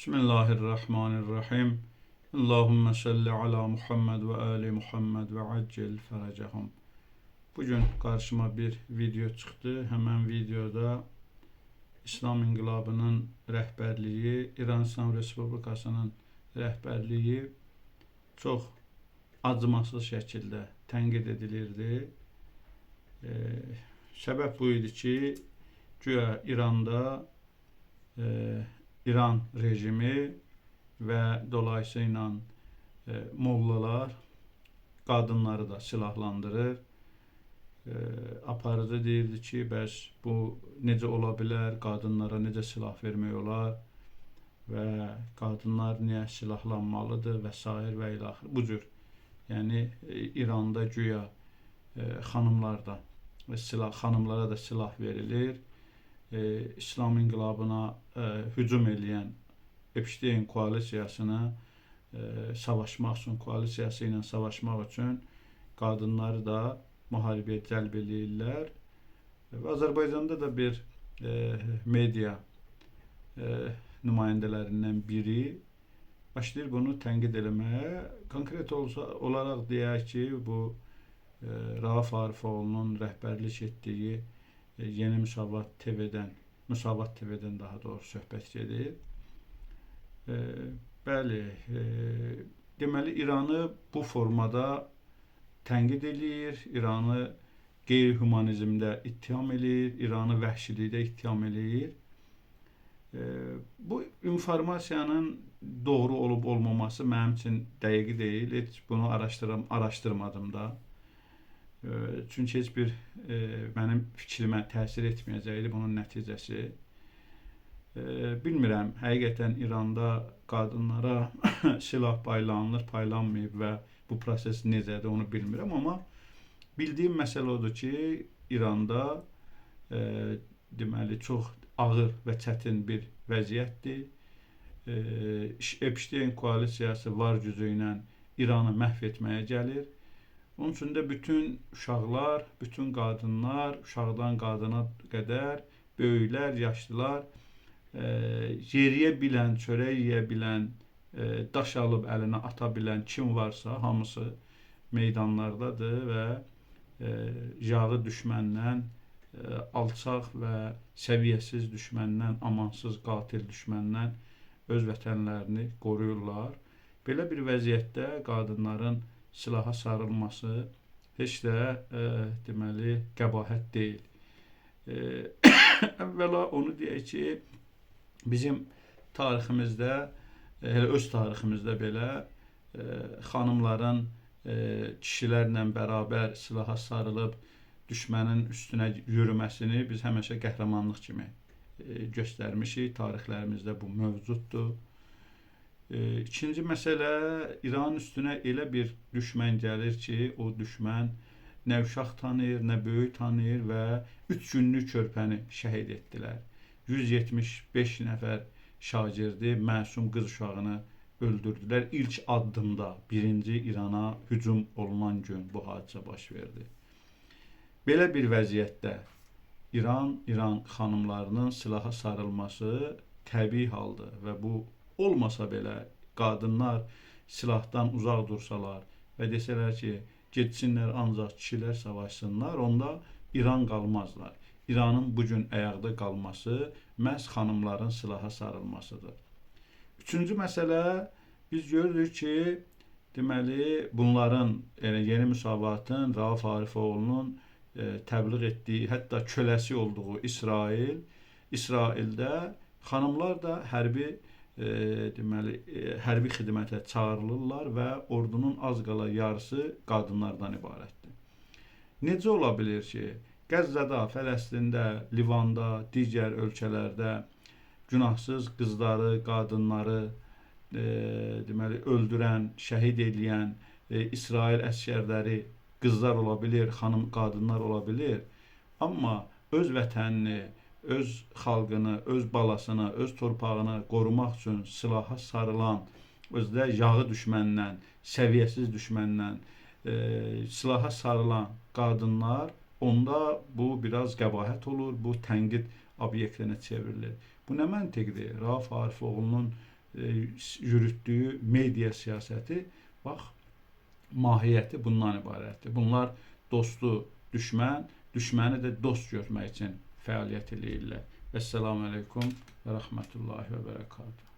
Bismillahirrahmanirrahim. Allahümme salli ala Muhammed ve ali Muhammed ve accil feracahum. Bugün karşıma bir video çıktı. Hemen videoda İslam İnqilabının rəhbərliyi, İran İslam Respublikasının rəhbərliyi çox acımasız şəkildə tənqid edilirdi. Səbəb bu idi ki, güya İranda İran rejimi ve dolayısıyla mollalar kadınları da silahlandırır. Aparıcı deyirdi ki, bəs bu necə ola bilər, qadınlara necə silah vermək olar və qadınlar niyə silahlanmalıdır və s. və ilə axır. Bu cür, yəni İranda güya xanımlara da silah verilir. İslam İnqilabına hücum edən Epstein koalisiyasına savaşmaq üçün, koalisiyası ilə savaşmaq üçün qadınları da müharibəyə cəlb edirlər. Və Azərbaycanda da bir media nümayəndələrindən biri başlayır bunu tənqid eləməyə. Konkret olaraq deyək ki, bu Rauf Arifoğlu'nun rəhbərlik etdiyi Yeni Müsavat TV'dən daha doğrusu söhbət gedir. Bəli, deməli İranı bu formada tənqid edir, İranı qeyri-humanizmdə ittiham edir, İranı vəhşilikdə ittiham edir. Bu informasiyanın doğru olub olmaması mənim üçün dəqiq deyil, heç bunu araşdırmadım da. Çünki heç bir mənim fikrimə təsir etməyəcəkdir bunun nəticəsi. Bilmirəm, həqiqətən İranda qadınlara silah paylanmayıb və bu proses necədir onu bilmirəm, amma bildiyim məsələ odur ki, İranda deməli çox ağır və çətin bir vəziyyətdir. Epstein koalisiyası var gücü ilə İranı məhv etməyə gəlir. Onun üçün də bütün uşaqlar, bütün qadınlar, uşaqdan qadına qədər, böyüklər, yaşlılar, yeriyə bilən, çörək yeyə bilən, daş alıb əlinə ata bilən kim varsa hamısı meydanlardadır və yağı düşməndən, alçaq və səviyyəsiz düşməndən, amansız qatil düşməndən öz vətənlərini qoruyurlar. Belə bir vəziyyətdə qadınların silaha sarılması heç də deməli qəbahət deyil. Əvvəla onu deyək ki, bizim tariximizdə, öz tariximizdə belə xanımların kişilərlə bərabər silaha sarılıb düşmənin üstünə yürüməsini biz həmişə qəhrəmanlıq kimi göstərmişik. Tarixlərimizdə bu mövcuddur. İkinci məsələ, İranın üstünə elə bir düşmən gəlir ki, o düşmən nə uşaq tanıyır, nə böyük tanıyır və 3 günlük körpəni şəhid etdilər. 175 nəfər şagirdi, məsum qız uşağını öldürdülər. İlk addımda, birinci İrana hücum olunan gün bu hadisə baş verdi. Belə bir vəziyyətdə İran xanımlarının silaha sarılması təbii haldır və bu olmasa belə qadınlar silahdan uzaq dursalar və desələr ki, getsinlər ancaq kişilər savaşsınlar, onda İran qalmazlar. İranın bugün ayaqda qalması məhz xanımların silaha sarılmasıdır. Üçüncü məsələ, biz görürük ki, deməli bunların, yəni Yeni Müsavatın, Rauf Arifoğlu'nun təbliğ etdiyi, hətta köləsi olduğu İsraildə xanımlar da hərbi xidmətə çağırılırlar və ordunun az qala yarısı qadınlardan ibarətdir. Necə ola bilir ki, Qəzzada, Fələstində, Livanda, digər ölkələrdə günahsız qızları, qadınları deməli öldürən, şəhid edən İsrail əskərləri qızlar ola bilir, qadınlar ola bilir, amma öz vətənini, öz xalqını, öz balasını, öz torpağını qorumaq üçün silaha sarılan, özdə yağı düşməndən, səviyyəsiz düşməndən silaha sarılan qadınlar, onda bu biraz qəbahət olur, bu tənqid obyektinə çevrilir. Bu nə məntiqdir? Rauf Arifoğlu'nun yürütdüyü media siyasəti, bax, mahiyyəti bundan ibarətdir. Bunlar dostu düşmən, düşməni də dost görmək üçün fəaliyyət eləyirlər. Əssalamu aleykum və rəhmətullahi və bərəkatuhu.